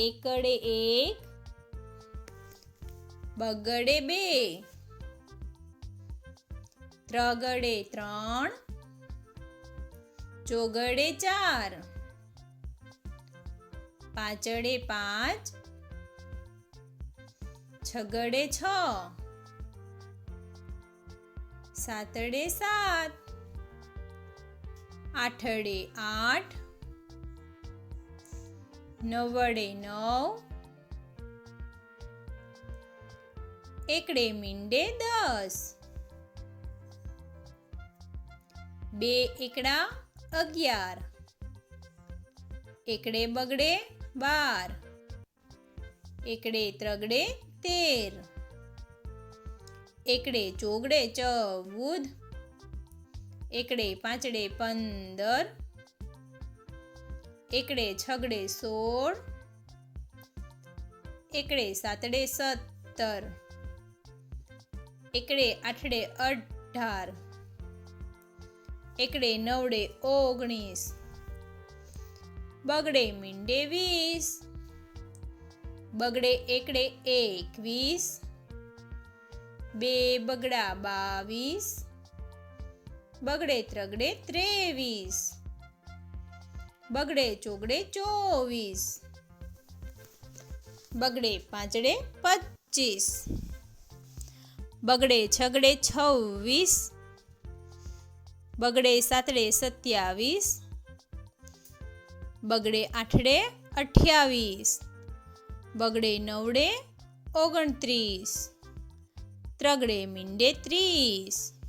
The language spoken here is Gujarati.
એકડે એક, બગડે બે, ત્રગડે ત્રણ, ચોગડે ચાર, પાંચડે પાંચ, છગડે છ, સાતડે સાત, આઠડે આઠ, નવડે નવ, એકડે મીંડે 10, બે એકડા 11, એકડે બગડે 12, એકડે ત્રગડે 13, એકડે ચોગડે 14, એકડે પાંચડે 15, એકડે છગડે 16, એકડે સાતડે 17, એકડે આઠડે 18, એકડે નવડે 19, બગડે મીંડે 20, બગડે એકડે 21, બે બગડા 22, બગડે ત્રગડે 23, બગડે ચોગડે 24, બગડે પાંચડે 25, બગડે છગડે 26, બગડે સાતડે 27, બગડે આઠડે 28, બગડે નવડે 29, ત્રગડે મીંડે 30,